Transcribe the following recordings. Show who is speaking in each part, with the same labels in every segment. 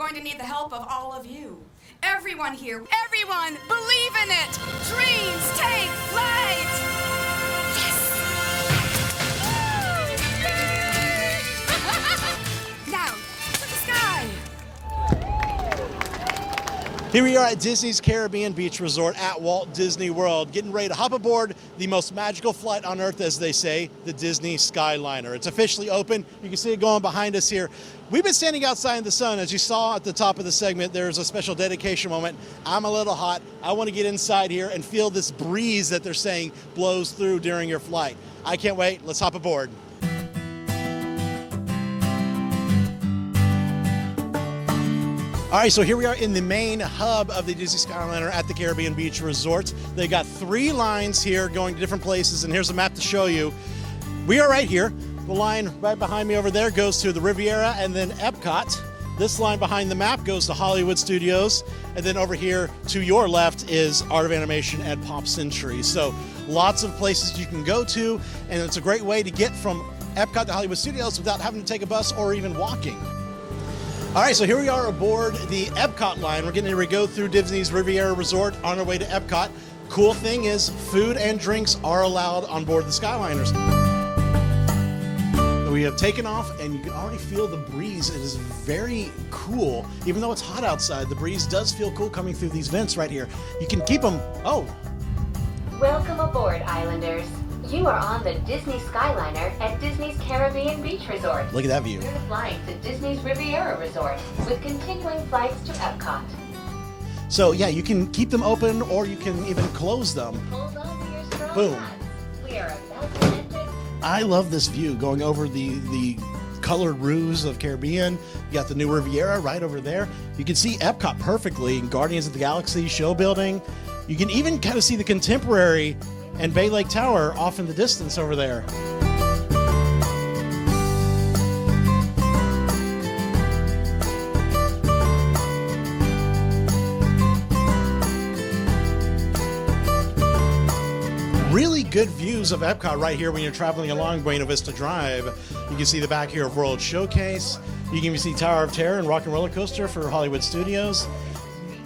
Speaker 1: going to need the help of all of you. Everyone here, everyone, believe in it! Dreams take flight! Yes! Now, to the sky!
Speaker 2: Here we are at Disney's Caribbean Beach Resort at Walt Disney World, getting ready to hop aboard the most magical flight on Earth, as they say, the Disney Skyliner. It's officially open. You can see it going behind us here. We've been standing outside in the sun. As you saw at the top of the segment, there's a special dedication moment. I'm a little hot. I want to get inside here and feel this breeze that they're saying blows through during your flight. I can't wait. Let's hop aboard. All right, so here we are in the main hub of the Disney Skyliner at the Caribbean Beach Resort. They got 3 lines here going to different places, and here's a map to show you. We are right here. The line right behind me over there goes to the Riviera and then Epcot. This line behind the map goes to Hollywood Studios, and then over here to your left is Art of Animation and Pop Century. So lots of places you can go to, and it's a great way to get from Epcot to Hollywood Studios without having to take a bus or even walking. All right, so here we are aboard the Epcot line. We're getting ready to go through Disney's Riviera Resort on our way to Epcot. Cool thing is, food and drinks are allowed on board the Skyliners. We have taken off, and you can already feel the breeze. It is very cool. Even though it's hot outside, the breeze does feel cool coming through these vents right here. You can keep them. Oh.
Speaker 3: Welcome aboard, Islanders. You are on the Disney Skyliner at Disney's Caribbean Beach Resort.
Speaker 2: Look at that view.
Speaker 3: You're flying to Disney's Riviera Resort with continuing flights to Epcot.
Speaker 2: So yeah, you can keep them open or you can even close them.
Speaker 3: Hold on to your strong
Speaker 2: Boom.
Speaker 3: hands. We are about to enter.
Speaker 2: I love this view going over the colored roofs of Caribbean. You got the new Riviera right over there. You can see Epcot perfectly, Guardians of the Galaxy show building. You can even kind of see the Contemporary and Bay Lake Tower off in the distance over there. Really good views of Epcot right here when you're traveling along Buena Vista Drive. You can see the back here of World Showcase. You can even see Tower of Terror and Rock and Roller Coaster for Hollywood Studios.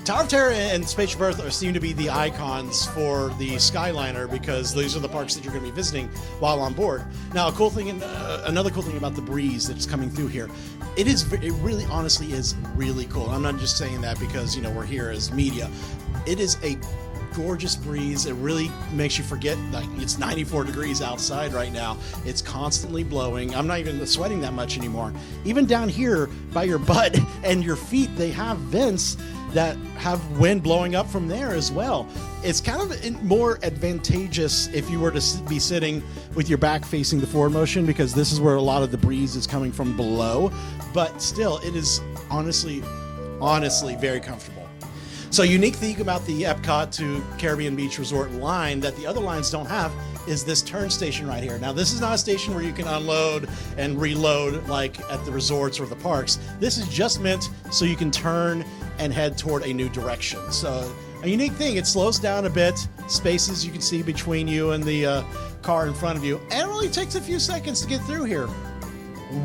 Speaker 2: Tower of Terror and Spaceship Earth seem to be the icons for the Skyliner because these are the parks that you're going to be visiting while on board. Now, another cool thing about the breeze that's coming through here, it really honestly is really cool. I'm not just saying that because, we're here as media. It is a gorgeous breeze. It really makes you forget, like, it's 94 degrees outside right now. It's constantly blowing. I'm not even sweating that much anymore. Even down here by your butt and your feet, they have vents that have wind blowing up from there as well. It's kind of more advantageous if you were to be sitting with your back facing the forward motion, because this is where a lot of the breeze is coming from below. But still, it is honestly very comfortable. So, unique thing about the Epcot to Caribbean Beach Resort line that the other lines don't have is this turn station right here. Now, this is not a station where you can unload and reload like at the resorts or the parks. This is just meant so you can turn and head toward a new direction. So, a unique thing, it slows down a bit, spaces you can see between you and the car in front of you, and it only takes a few seconds to get through here.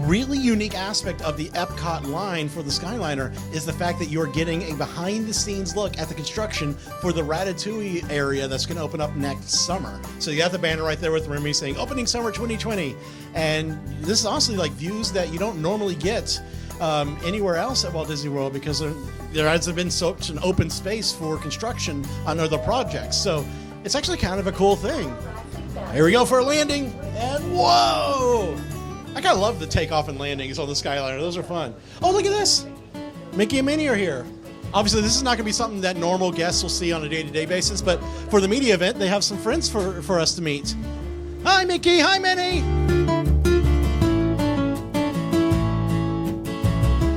Speaker 2: Really unique aspect of the Epcot line for the Skyliner is the fact that you're getting a behind-the-scenes look at the construction for the Ratatouille area that's going to open up next summer. So you got the banner right there with Remy saying, opening summer 2020. And this is honestly like views that you don't normally get anywhere else at Walt Disney World, because there hasn't been such an open space for construction on other projects. So it's actually kind of a cool thing. Here we go for a landing, and whoa! I kind of love the takeoff and landings on the Skyliner. Those are fun. Oh, look at this. Mickey and Minnie are here. Obviously, this is not going to be something that normal guests will see on a day-to-day basis, but for the media event, they have some friends for us to meet. Hi, Mickey. Hi, Minnie.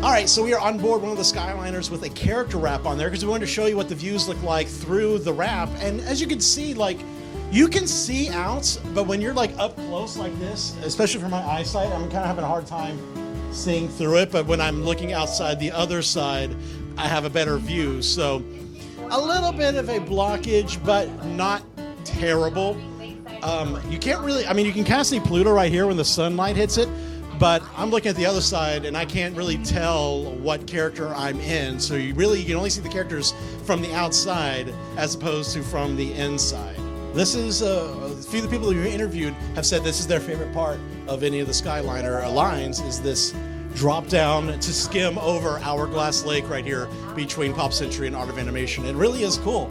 Speaker 2: All right, so we are on board one of the Skyliners with a character wrap on there because we wanted to show you what the views look like through the wrap. And as you can see, you can see out, but when you're up close like this, especially for my eyesight, I'm kind of having a hard time seeing through it. But when I'm looking outside the other side, I have a better view. So a little bit of a blockage, but not terrible. You can't really, you can kind of see Pluto right here when the sunlight hits it, but I'm looking at the other side and I can't really tell what character I'm in. So you can only see the characters from the outside as opposed to from the inside. This is, a few of the people who interviewed have said this is their favorite part of any of the Skyliner lines, is this drop down to skim over Hourglass Lake right here between Pop Century and Art of Animation. It really is cool.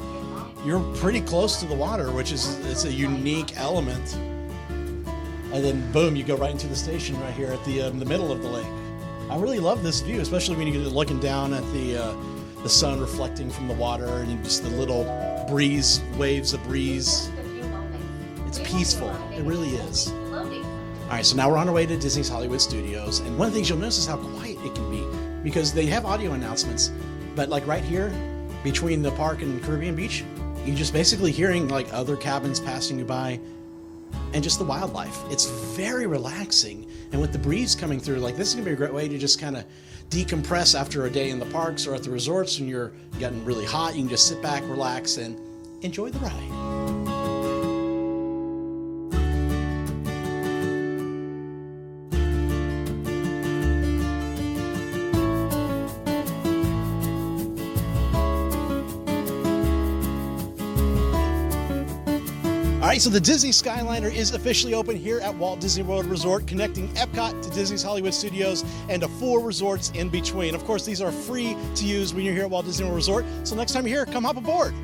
Speaker 2: You're pretty close to the water, which is, it's a unique element. And then boom, you go right into the station right here at the middle of the lake. I really love this view, especially when you're looking down at the sun reflecting from the water and just the little breeze, waves of breeze. It's peaceful. It really is. All right, so now we're on our way to Disney's Hollywood Studios, and one of the things you'll notice is how quiet it can be, because they have audio announcements, but like right here, between the park and Caribbean Beach, you're just basically hearing like other cabins passing you by, and just the wildlife. It's very relaxing, and with the breeze coming through, like this is gonna be a great way to just kind of decompress after a day in the parks or at the resorts when you're getting really hot. You can just sit back, relax, and enjoy the ride. All right, so the Disney Skyliner is officially open here at Walt Disney World Resort, connecting Epcot to Disney's Hollywood Studios and to 4 resorts in between. Of course, these are free to use when you're here at Walt Disney World Resort, so next time you're here, come hop aboard.